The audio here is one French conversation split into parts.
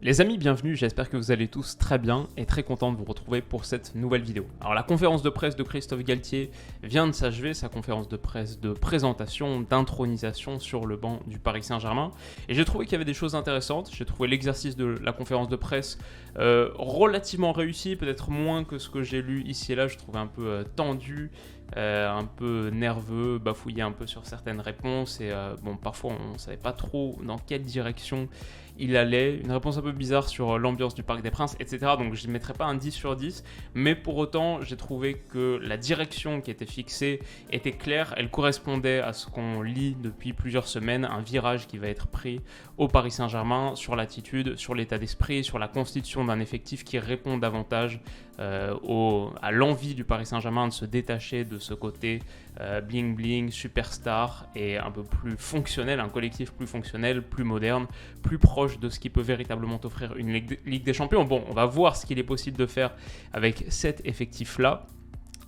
Les amis, bienvenue, j'espère que vous allez tous très bien et très content de vous retrouver pour cette nouvelle vidéo. Alors la conférence de presse de Christophe Galtier vient de s'achever, sa conférence de presse de présentation, d'intronisation sur le banc du Paris Saint-Germain. Et j'ai trouvé qu'il y avait des choses intéressantes, j'ai trouvé l'exercice de la conférence de presse relativement réussi, peut-être moins que ce que j'ai lu ici et là, je trouvais un peu tendu. Un peu nerveux, bafouillé un peu sur certaines réponses et parfois on ne savait pas trop dans quelle direction il allait, une réponse un peu bizarre sur l'ambiance du Parc des Princes, etc. Donc je ne mettrai pas un 10 sur 10, mais pour autant j'ai trouvé que la direction qui était fixée était claire, elle correspondait à ce qu'on lit depuis plusieurs semaines, un virage qui va être pris au Paris Saint-Germain sur l'attitude, sur l'état d'esprit, sur la constitution d'un effectif qui répond davantage à l'envie du Paris Saint-Germain de se détacher de ce côté bling bling, superstar et un peu plus fonctionnel, un collectif plus fonctionnel, plus moderne, plus proche de ce qui peut véritablement offrir une Ligue des Champions. Bon, on va voir ce qu'il est possible de faire avec cet effectif-là.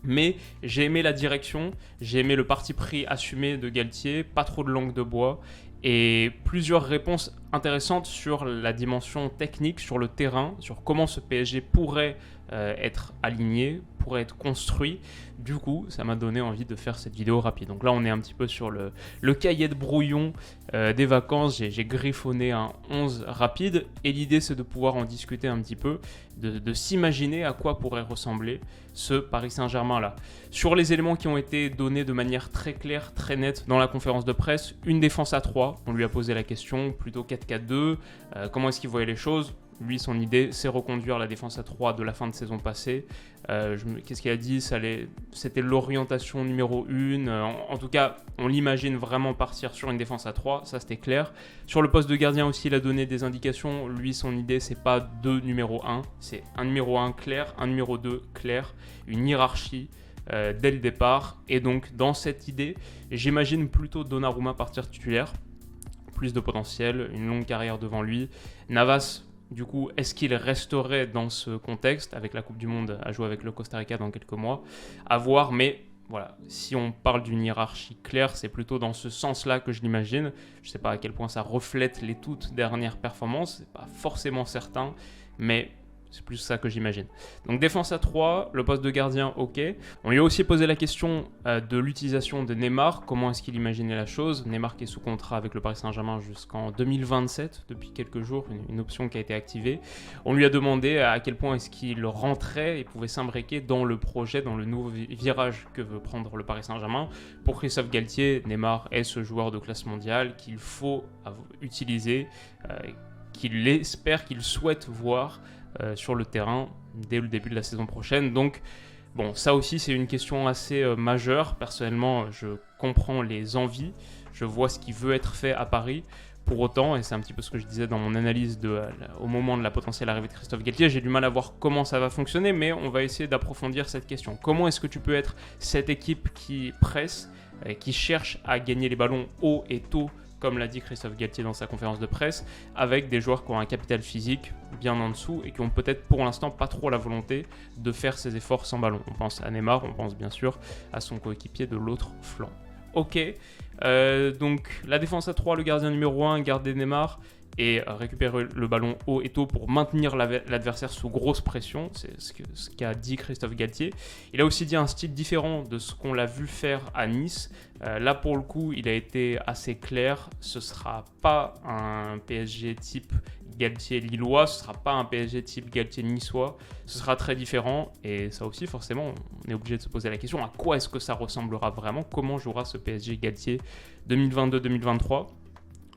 Mais j'ai aimé la direction, j'ai aimé le parti pris assumé de Galtier, pas trop de langue de bois et plusieurs réponses intéressantes sur la dimension technique, sur le terrain, sur comment ce PSG pourrait être aligné, pourrait être construit. Du coup, ça m'a donné envie de faire cette vidéo rapide. Donc là, on est un petit peu sur le cahier de brouillon des vacances. J'ai griffonné un 11 rapide et l'idée, c'est de pouvoir en discuter un petit peu, de s'imaginer à quoi pourrait ressembler ce Paris Saint-Germain-là. Sur les éléments qui ont été donnés de manière très claire, très nette dans la conférence de presse, une défense à 3, on lui a posé la question, plutôt 4-4-2, comment est-ce qu'il voyait les choses ? Lui, son idée, c'est reconduire la défense à 3 de la fin de saison passée. Qu'est-ce qu'il a dit ? C'était l'orientation numéro 1. En tout cas, on l'imagine vraiment partir sur une défense à 3. Ça, c'était clair. Sur le poste de gardien aussi, il a donné des indications. Lui, son idée, c'est pas deux numéro 1. C'est un numéro 1 clair, un numéro 2 clair. Une hiérarchie dès le départ. Et donc, dans cette idée, j'imagine plutôt Donnarumma partir titulaire. Plus de potentiel, une longue carrière devant lui. Navas... Du coup, est-ce qu'il resterait dans ce contexte, avec la Coupe du Monde à jouer avec le Costa Rica dans quelques mois ? À voir, mais voilà, si on parle d'une hiérarchie claire, c'est plutôt dans ce sens-là que je l'imagine. Je ne sais pas à quel point ça reflète les toutes dernières performances, c'est pas forcément certain, mais c'est plus ça que j'imagine. Donc défense à 3, le poste de gardien, ok. On lui a aussi posé la question de l'utilisation de Neymar. Comment est-ce qu'il imaginait la chose ? Neymar qui est sous contrat avec le Paris Saint-Germain jusqu'en 2027, depuis quelques jours, une option qui a été activée. On lui a demandé à quel point est-ce qu'il rentrait et pouvait s'imbriquer dans le projet, dans le nouveau virage que veut prendre le Paris Saint-Germain. Pour Christophe Galtier, Neymar est ce joueur de classe mondiale qu'il faut utiliser, qu'il espère, qu'il souhaite voir sur le terrain dès le début de la saison prochaine. Donc, bon, ça aussi, c'est une question assez majeure. Personnellement, je comprends les envies. Je vois ce qui veut être fait à Paris. Pour autant, et c'est un petit peu ce que je disais dans mon analyse au moment de la potentielle arrivée de Christophe Galtier, j'ai du mal à voir comment ça va fonctionner, mais on va essayer d'approfondir cette question. Comment est-ce que tu peux être cette équipe qui presse, qui cherche à gagner les ballons haut et tôt, comme l'a dit Christophe Galtier dans sa conférence de presse, avec des joueurs qui ont un capital physique bien en dessous et qui ont peut-être pour l'instant pas trop la volonté de faire ces efforts sans ballon. On pense à Neymar, on pense bien sûr à son coéquipier de l'autre flanc. Ok, donc la défense à 3, le gardien numéro 1, garder Neymar et récupérer le ballon haut et tôt pour maintenir l'adversaire sous grosse pression, c'est ce qu'a dit Christophe Galtier. Il a aussi dit un style différent de ce qu'on l'a vu faire à Nice. Là pour le coup, il a été assez clair, ce ne sera pas un PSG type Galtier lillois, ce ne sera pas un PSG type Galtier niçois, ce sera très différent et ça aussi forcément on est obligé de se poser la question à quoi est-ce que ça ressemblera vraiment, comment jouera ce PSG Galtier 2022-2023.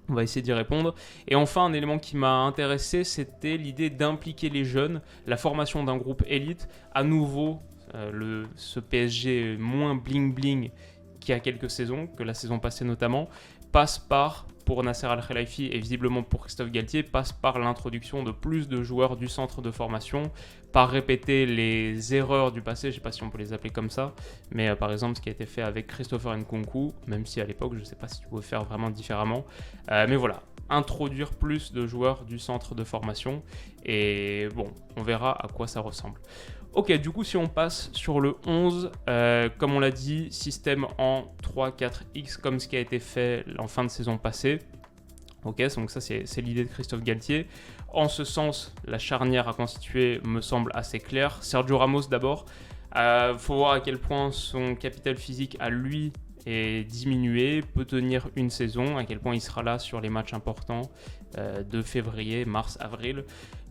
On va essayer d'y répondre. Et enfin, un élément qui m'a intéressé, c'était l'idée d'impliquer les jeunes, la formation d'un groupe élite. À nouveau, ce PSG moins bling-bling qu'il y a quelques saisons, que la saison passée notamment, passe par, pour Nasser Al-Khelaifi et visiblement pour Christophe Galtier, passe par l'introduction de plus de joueurs du centre de formation, par répéter les erreurs du passé, je ne sais pas si on peut les appeler comme ça, mais par exemple ce qui a été fait avec Christopher Nkunku, même si à l'époque je ne sais pas si tu pouvais faire vraiment différemment, mais voilà, introduire plus de joueurs du centre de formation et bon, on verra à quoi ça ressemble. Ok, du coup, si on passe sur le 11, comme on l'a dit, système en 3-4X comme ce qui a été fait en fin de saison passée. Ok, donc ça c'est l'idée de Christophe Galtier. en ce sens, la charnière à constituer me semble assez claire. Sergio Ramos d'abord, faut voir à quel point son capital physique à lui est diminué, peut tenir une saison, à quel point il sera là sur les matchs importants de février, mars, avril.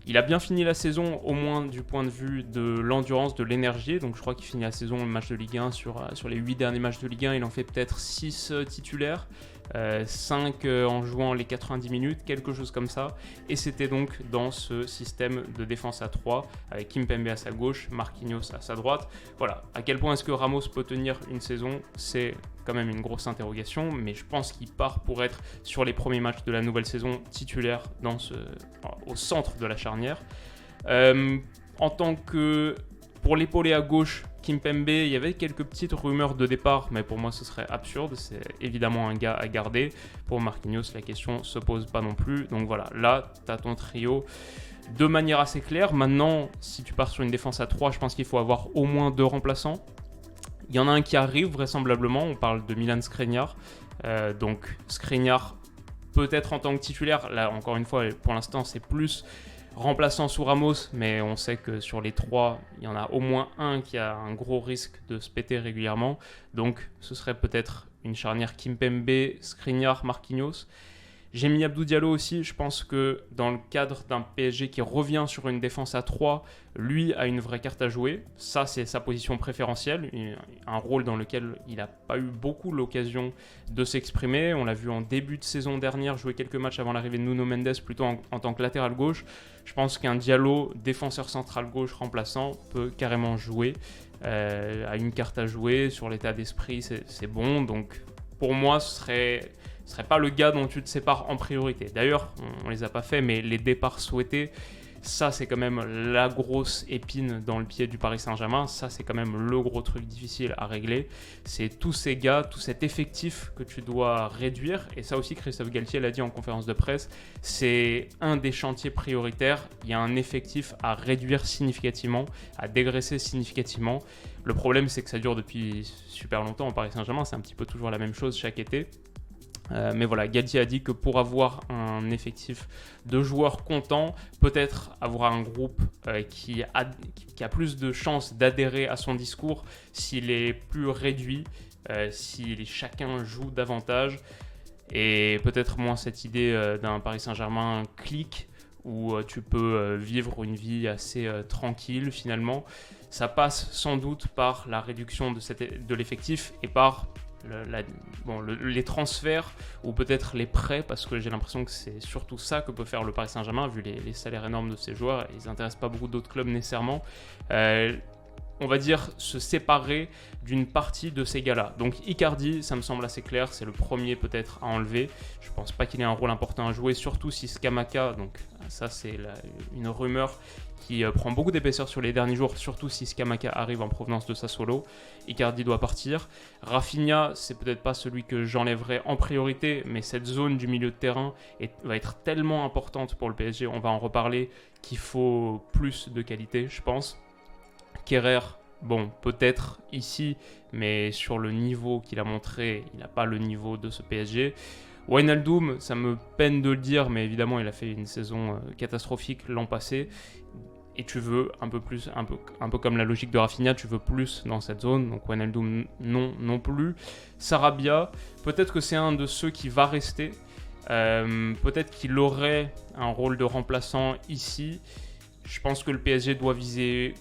Il a bien fini la saison, au moins du point de vue de l'endurance, de l'énergie. Donc je crois qu'il finit la saison, le match de Ligue 1, sur les 8 derniers matchs de Ligue 1, il en fait peut-être 6 titulaires, 5 en jouant les 90 minutes, quelque chose comme ça. Et c'était donc dans ce système de défense à 3, avec Kimpembe à sa gauche, Marquinhos à sa droite. Voilà, à quel point est-ce que Ramos peut tenir une saison, c'est quand même une grosse interrogation, mais je pense qu'il part pour être sur les premiers matchs de la nouvelle saison titulaire au centre de la charnière. En tant que pour l'épauler à gauche, Kimpembe, il y avait quelques petites rumeurs de départ, mais pour moi ce serait absurde, c'est évidemment un gars à garder. Pour Marquinhos, la question se pose pas non plus, donc voilà, là tu as ton trio de manière assez claire. Maintenant, si tu pars sur une défense à 3, je pense qu'il faut avoir au moins 2 remplaçants. Il y en a un qui arrive vraisemblablement, on parle de Milan Skriniar. Donc Skriniar peut-être en tant que titulaire, là encore une fois pour l'instant c'est plus remplaçant sous Ramos, mais on sait que sur les 3, il y en a au moins un qui a un gros risque de se péter régulièrement. Donc ce serait peut-être une charnière Kimpembe, Skriniar, Marquinhos. J'ai mis Abdou Diallo aussi, je pense que dans le cadre d'un PSG qui revient sur une défense à 3, lui a une vraie carte à jouer. Ça, c'est sa position préférentielle, un rôle dans lequel il n'a pas eu beaucoup l'occasion de s'exprimer. On l'a vu en début de saison dernière jouer quelques matchs avant l'arrivée de Nuno Mendes, plutôt en tant que latéral gauche. Je pense qu'un Diallo, défenseur central gauche remplaçant, peut carrément jouer, a une carte à jouer, sur l'état d'esprit, c'est bon. Donc pour moi, ce serait pas le gars dont tu te sépares en priorité. D'ailleurs, on les a pas fait, mais les départs souhaités, ça c'est quand même la grosse épine dans le pied du Paris Saint-Germain. Ça c'est quand même le gros truc difficile à régler. C'est tous ces gars, tout cet effectif que tu dois réduire. Et ça aussi, Christophe Galtier l'a dit en conférence de presse, c'est un des chantiers prioritaires. Il y a un effectif à réduire significativement, à dégraisser significativement. Le problème, c'est que ça dure depuis super longtemps au Paris Saint-Germain. C'est un petit peu toujours la même chose chaque été. Mais voilà, Galtier a dit que pour avoir un effectif de joueurs contents, peut-être avoir un groupe qui a plus de chances d'adhérer à son discours s'il est plus réduit, si chacun joue davantage, et peut-être moins cette idée d'un Paris Saint-Germain clique où tu peux vivre une vie assez tranquille finalement. Ça passe sans doute par la réduction de l'effectif et par les transferts ou peut-être les prêts, parce que j'ai l'impression que c'est surtout ça que peut faire le Paris Saint-Germain vu les salaires énormes de ces joueurs. Ils n'intéressent pas beaucoup d'autres clubs nécessairement. On va dire se séparer d'une partie de ces gars-là. Donc Icardi, ça me semble assez clair, c'est le premier peut-être à enlever. Je pense pas qu'il ait un rôle important à jouer, surtout si Scamacca, donc ça c'est une rumeur qui prend beaucoup d'épaisseur sur les derniers jours, surtout si Scamacca arrive en provenance de Sassuolo. Icardi doit partir. Rafinha, c'est peut-être pas celui que j'enlèverais en priorité, mais cette zone du milieu de terrain va être tellement importante pour le PSG, on va en reparler, qu'il faut plus de qualité, je pense. Kehrer, bon, peut-être ici, mais sur le niveau qu'il a montré, il n'a pas le niveau de ce PSG. Wijnaldum, ça me peine de le dire, mais évidemment, il a fait une saison catastrophique l'an passé. Et tu veux un peu plus, un peu comme la logique de Rafinha, tu veux plus dans cette zone. Donc Wijnaldum, non plus. Sarabia, peut-être que c'est un de ceux qui va rester. Peut-être qu'il aurait un rôle de remplaçant ici. Je pense que le PSG doit viser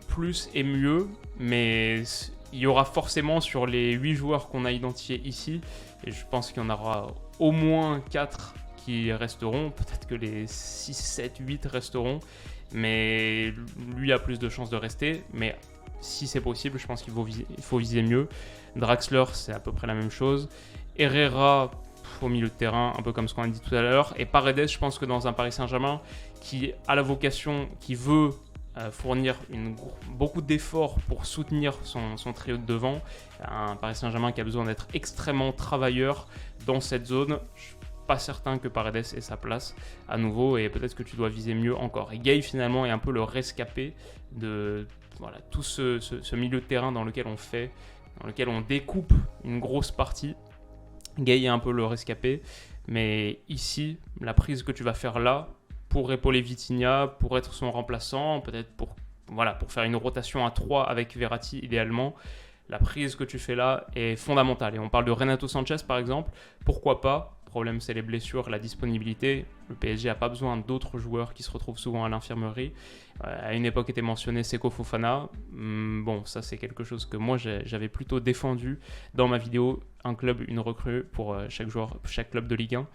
plus et mieux, mais il y aura forcément sur les 8 joueurs qu'on a identifiés ici, et je pense qu'il y en aura au moins 4 qui resteront, peut-être que les 6, 7, 8 resteront, mais lui a plus de chances de rester, mais si c'est possible, je pense qu'il faut viser mieux. Draxler, c'est à peu près la même chose. Herrera, au milieu de terrain, un peu comme ce qu'on a dit tout à l'heure, et Paredes, je pense que dans un Paris Saint-Germain qui a la vocation, qui veut fournir beaucoup d'efforts pour soutenir son trio de devant. Un Paris Saint-Germain qui a besoin d'être extrêmement travailleur dans cette zone. Je ne suis pas certain que Paredes ait sa place à nouveau, et peut-être que tu dois viser mieux encore. Et Gueye finalement est un peu le rescapé de tout ce milieu de terrain dans lequel on découpe une grosse partie. Gueye est un peu le rescapé, mais ici, la prise que tu vas faire là, pour épauler Vitinha, pour être son remplaçant, peut-être pour faire une rotation à 3 avec Verratti idéalement. La prise que tu fais là est fondamentale. Et on parle de Renato Sanchez par exemple, pourquoi pas ? Le problème, c'est les blessures, la disponibilité. Le PSG n'a pas besoin d'autres joueurs qui se retrouvent souvent à l'infirmerie. À une époque était mentionné Seko Fofana. Bon, ça c'est quelque chose que moi j'avais plutôt défendu dans ma vidéo. Un club, une recrue pour chaque club de Ligue 1.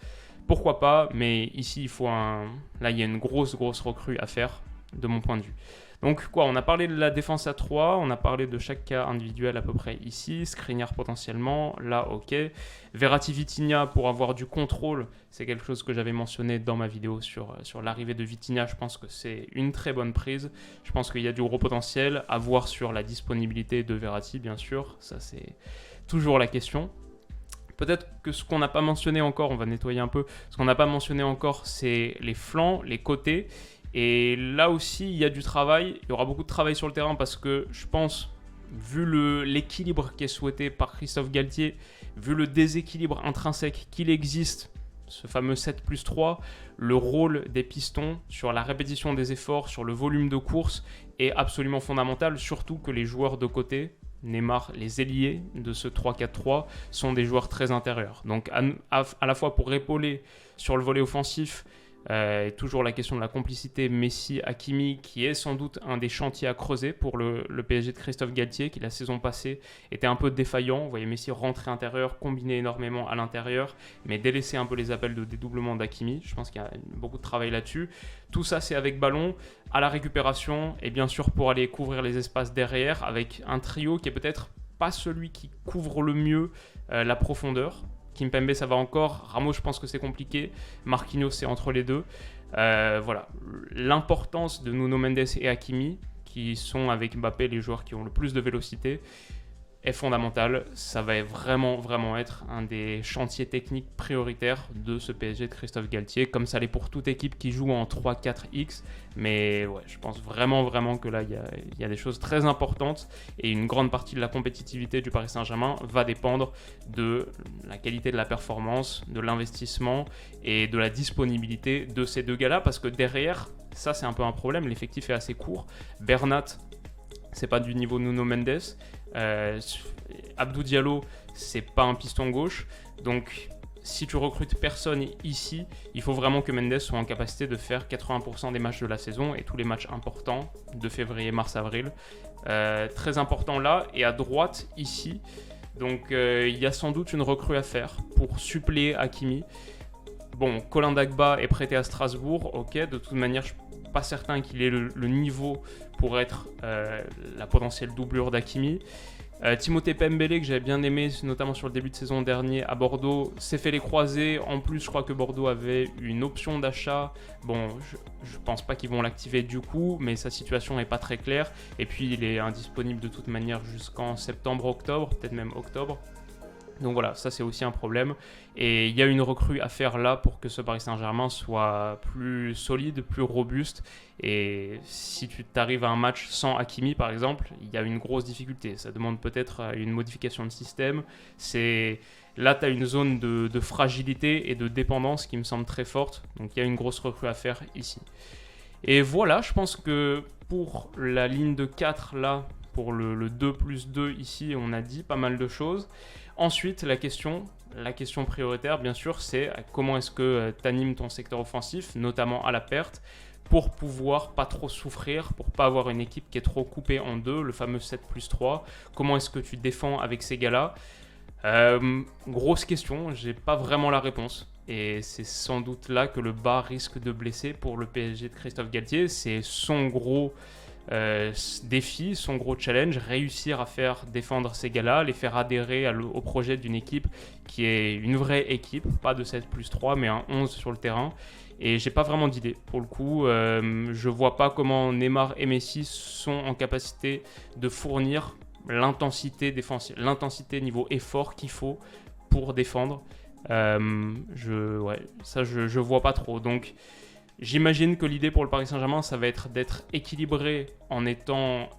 Pourquoi pas, mais ici là il y a une grosse recrue à faire de mon point de vue. Donc on a parlé de la défense à 3, on a parlé de chaque cas individuel à peu près ici, Skriniar potentiellement, là ok. Verratti Vitinha pour avoir du contrôle, c'est quelque chose que j'avais mentionné dans ma vidéo sur l'arrivée de Vitinha, je pense que c'est une très bonne prise, je pense qu'il y a du gros potentiel, à voir sur la disponibilité de Verratti bien sûr, ça c'est toujours la question. Peut-être que ce qu'on n'a pas mentionné encore, on va nettoyer un peu, ce qu'on n'a pas mentionné encore c'est les flancs, les côtés. Et là aussi, il y a du travail. Il y aura beaucoup de travail sur le terrain parce que je pense, vu l'équilibre qui est souhaité par Christophe Galtier, vu le déséquilibre intrinsèque qu'il existe, ce fameux 7+3, le rôle des pistons sur la répétition des efforts, sur le volume de course est absolument fondamental, surtout que les joueurs de côté, Neymar, les ailiers de ce 3-4-3, sont des joueurs très intérieurs. Donc à la fois pour épauler sur le volet offensif, toujours la question de la complicité Messi-Hakimi qui est sans doute un des chantiers à creuser pour le PSG de Christophe Galtier qui la saison passée était un peu défaillant. Vous voyez Messi rentrer intérieur, combiner énormément à l'intérieur mais délaisser un peu les appels de dédoublement d'Hakimi. Je pense qu'il y a beaucoup de travail là-dessus. Tout ça c'est avec ballon, à la récupération et bien sûr pour aller couvrir les espaces derrière avec un trio qui est peut-être pas celui qui couvre le mieux la profondeur. Kimpembe ça va encore, Ramos je pense que c'est compliqué, Marquinhos c'est entre les deux. Voilà, l'importance de Nuno Mendes et Hakimi, qui sont avec Mbappé les joueurs qui ont le plus de vélocité, est fondamentale. Ça va vraiment être un des chantiers techniques prioritaires de ce PSG de Christophe Galtier, comme ça l'est pour toute équipe qui joue en 3-4X. Mais ouais, je pense vraiment que là, il y a des choses très importantes et une grande partie de la compétitivité du Paris Saint-Germain va dépendre de la qualité de la performance, de l'investissement et de la disponibilité de ces deux gars-là, parce que derrière, ça c'est un peu un problème, l'effectif est assez court. Bernat, c'est pas du niveau Nuno Mendes. Abdou Diallo, c'est pas un piston gauche. Donc, si tu recrutes personne ici, il faut vraiment que Mendes soit en capacité de faire 80% des matchs de la saison et tous les matchs importants de février, mars, avril. Très important là. Et à droite, ici, donc il y a sans doute une recrue à faire pour suppléer Hakimi. Bon, Colin Dagba est prêté à Strasbourg, ok, de toute manière, je ne suis pas certain qu'il ait le niveau pour être la potentielle doublure d'Hakimi. Timothée Pembele, que j'avais bien aimé, notamment sur le début de saison dernier à Bordeaux, s'est fait les croisés. En plus, je crois que Bordeaux avait une option d'achat. Bon, je pense pas qu'ils vont l'activer du coup, mais sa situation n'est pas très claire. Et puis, il est indisponible de toute manière jusqu'en septembre-octobre, peut-être même octobre. Donc voilà, ça c'est aussi un problème. Et il y a une recrue à faire là pour que ce Paris Saint-Germain soit plus solide, plus robuste. Et si tu t'arrives à un match sans Hakimi par exemple, il y a une grosse difficulté. Ça demande peut-être une modification de système. Là, tu as une zone de fragilité et de dépendance qui me semble très forte. Donc il y a une grosse recrue à faire ici. Et voilà, je pense que pour la ligne de 4 là, pour le 2+2 ici, on a dit pas mal de choses. Ensuite, la question prioritaire, bien sûr, c'est comment est-ce que tu animes ton secteur offensif, notamment à la perte, pour pouvoir pas trop souffrir, pour pas avoir une équipe qui est trop coupée en deux, le fameux 7+3. Comment est-ce que tu défends avec ces gars-là ? Grosse question, j'ai pas vraiment la réponse. Et c'est sans doute là que le bas risque de blesser pour le PSG de Christophe Galtier. C'est son gros défi, son gros challenge, réussir à faire défendre ces gars-là, les faire adhérer au projet d'une équipe qui est une vraie équipe, pas de 7+3 mais un 11 sur le terrain. Et j'ai pas vraiment d'idée pour le coup. Je vois pas comment Neymar et Messi sont en capacité de fournir l'intensité défensive, l'intensité niveau effort qu'il faut pour défendre. Je vois pas trop. Donc j'imagine que l'idée pour le Paris Saint-Germain, ça va être d'être équilibré en étant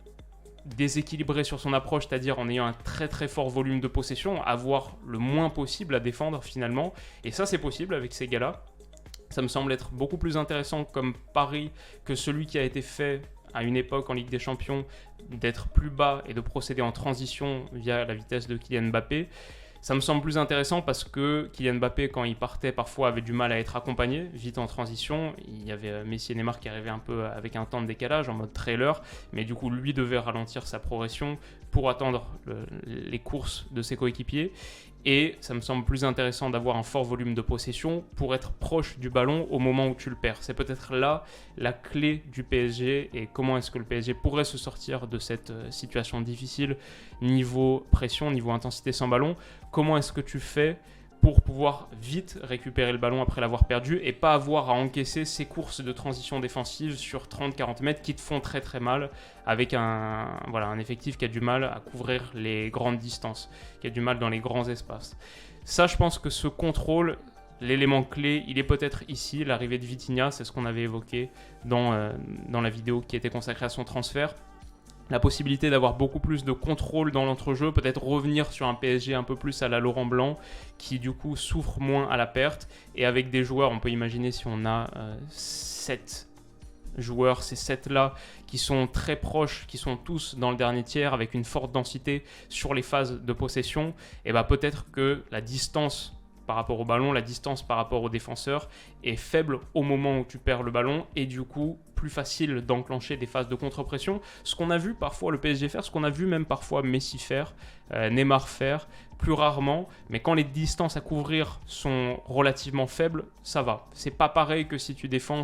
déséquilibré sur son approche, c'est-à-dire en ayant un très très fort volume de possession, avoir le moins possible à défendre finalement. Et ça, c'est possible avec ces gars-là. Ça me semble être beaucoup plus intéressant comme pari que celui qui a été fait à une époque en Ligue des Champions, d'être plus bas et de procéder en transition via la vitesse de Kylian Mbappé. Ça me semble plus intéressant parce que Kylian Mbappé, quand il partait, parfois avait du mal à être accompagné vite en transition. Il y avait Messi et Neymar qui arrivaient un peu avec un temps de décalage en mode trailer, mais du coup lui devait ralentir sa progression pour attendre les courses de ses coéquipiers. Et ça me semble plus intéressant d'avoir un fort volume de possession pour être proche du ballon au moment où tu le perds. C'est peut-être là la clé du PSG et comment est-ce que le PSG pourrait se sortir de cette situation difficile niveau pression, niveau intensité sans ballon. Comment est-ce que tu fais pour pouvoir vite récupérer le ballon après l'avoir perdu et pas avoir à encaisser ces courses de transition défensive sur 30-40 mètres qui te font très très mal avec un effectif qui a du mal à couvrir les grandes distances, qui a du mal dans les grands espaces. Ça, je pense que ce contrôle, l'élément clé, il est peut-être ici, l'arrivée de Vitinha, c'est ce qu'on avait évoqué dans la vidéo qui était consacrée à son transfert. La possibilité d'avoir beaucoup plus de contrôle dans l'entrejeu, peut-être revenir sur un PSG un peu plus à la Laurent Blanc, qui du coup souffre moins à la perte, et avec des joueurs, on peut imaginer si on a 7 joueurs, ces 7-là, qui sont très proches, qui sont tous dans le dernier tiers, avec une forte densité sur les phases de possession, et bah peut-être que la distance par rapport au ballon, la distance par rapport au défenseur est faible au moment où tu perds le ballon et du coup plus facile d'enclencher des phases de contre-pression. Ce qu'on a vu parfois le PSG faire, ce qu'on a vu même parfois Messi faire, Neymar faire, plus rarement, mais quand les distances à couvrir sont relativement faibles, ça va. C'est pas pareil que si tu défends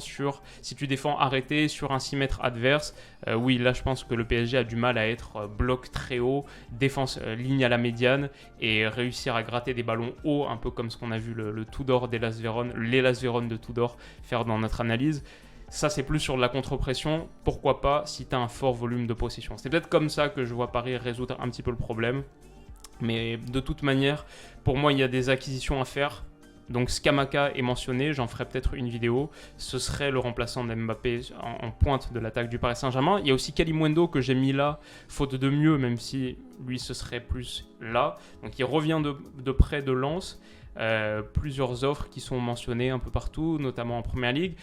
arrêté sur un 6 mètres adverse. Oui, là je pense que le PSG a du mal à être bloc très haut, défense ligne à la médiane et réussir à gratter des ballons hauts, un peu comme ce qu'on a vu le Tudor d'Hellas Vérone, l'Hellas Vérone de Tudor faire dans notre analyse. Ça, c'est plus sur de la contre-pression. Pourquoi pas si tu as un fort volume de possession. C'est peut-être comme ça que je vois Paris résoudre un petit peu le problème. Mais de toute manière, pour moi, il y a des acquisitions à faire. Donc Scamacca est mentionné, j'en ferai peut-être une vidéo. Ce serait le remplaçant d'Mbappé en pointe de l'attaque du Paris Saint-Germain. Il y a aussi Kalimundo que j'ai mis là, faute de mieux, même si lui, ce serait plus là. Donc il revient de près de Lens. Plusieurs offres qui sont mentionnées un peu partout, notamment en Première Ligue.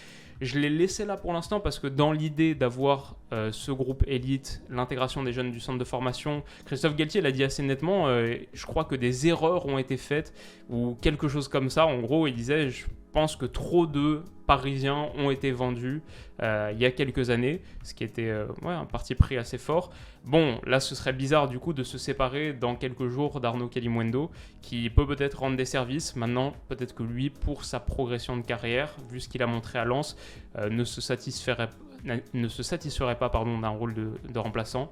Je l'ai laissé là pour l'instant parce que dans l'idée d'avoir ce groupe élite, l'intégration des jeunes du centre de formation, Christophe Galtier l'a dit assez nettement, je crois que des erreurs ont été faites ou quelque chose comme ça. En gros, il disait, je pense que trop de Parisiens ont été vendus il y a quelques années, ce qui était un parti pris assez fort. Bon, là, ce serait bizarre du coup de se séparer dans quelques jours d'Arnaud Kalimuendo, qui peut-être rendre des services. Maintenant, peut-être que lui, pour sa progression de carrière, vu ce qu'il a montré à Lens, ne se satisferait pas d'un rôle de remplaçant.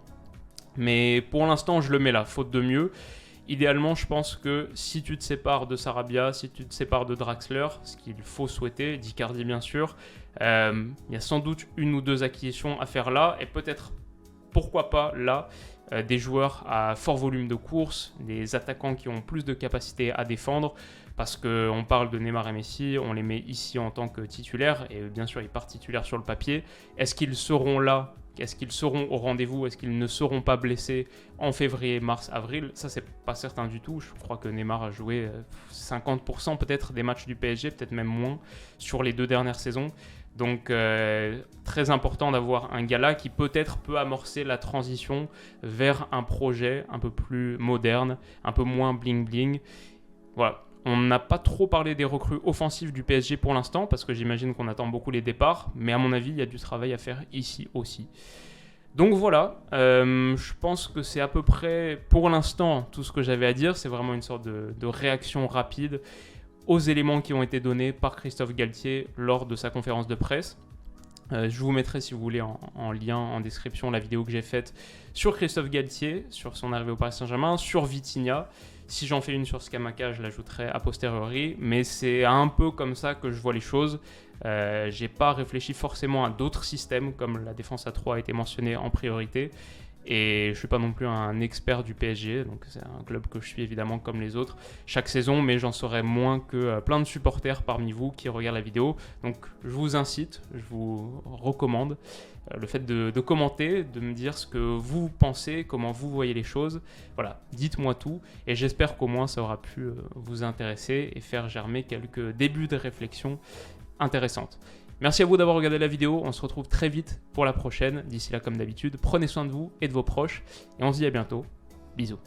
Mais pour l'instant, je le mets là, faute de mieux. Idéalement, je pense que si tu te sépares de Sarabia, si tu te sépares de Draxler, ce qu'il faut souhaiter, d'Icardi bien sûr, il y a sans doute une ou deux acquisitions à faire là, et peut-être, pourquoi pas là, des joueurs à fort volume de course, des attaquants qui ont plus de capacité à défendre, parce qu'on parle de Neymar et Messi, on les met ici en tant que titulaires, et bien sûr ils partent titulaires sur le papier. Est-ce qu'ils seront là ? Est-ce qu'ils seront au rendez-vous ? Est-ce qu'ils ne seront pas blessés en février, mars, avril ? Ça, c'est pas certain du tout. Je crois que Neymar a joué 50% peut-être des matchs du PSG, peut-être même moins, sur les 2 dernières saisons. Donc, très important d'avoir un gars là qui peut-être peut amorcer la transition vers un projet un peu plus moderne, un peu moins bling-bling. Voilà. On n'a pas trop parlé des recrues offensives du PSG pour l'instant, parce que j'imagine qu'on attend beaucoup les départs, mais à mon avis, il y a du travail à faire ici aussi. Donc voilà, je pense que c'est à peu près, pour l'instant, tout ce que j'avais à dire. C'est vraiment une sorte de réaction rapide aux éléments qui ont été donnés par Christophe Galtier lors de sa conférence de presse. Je vous mettrai, si vous voulez, en lien en description la vidéo que j'ai faite sur Christophe Galtier, sur son arrivée au Paris Saint-Germain, sur Vitinha. Si j'en fais une sur Scamacca, je l'ajouterai a posteriori, mais c'est un peu comme ça que je vois les choses. J'ai pas réfléchi forcément à d'autres systèmes, comme la défense à 3 a été mentionnée en priorité. Et je suis pas non plus un expert du PSG, donc c'est un club que je suis évidemment comme les autres chaque saison, mais j'en saurai moins que plein de supporters parmi vous qui regardent la vidéo. Donc je vous incite, je vous recommande le fait de commenter, de me dire ce que vous pensez, comment vous voyez les choses. Voilà, dites-moi tout, et j'espère qu'au moins ça aura pu vous intéresser et faire germer quelques débuts de réflexion intéressantes. Merci à vous d'avoir regardé la vidéo, on se retrouve très vite pour la prochaine. D'ici là, comme d'habitude, prenez soin de vous et de vos proches, et on se dit à bientôt. Bisous.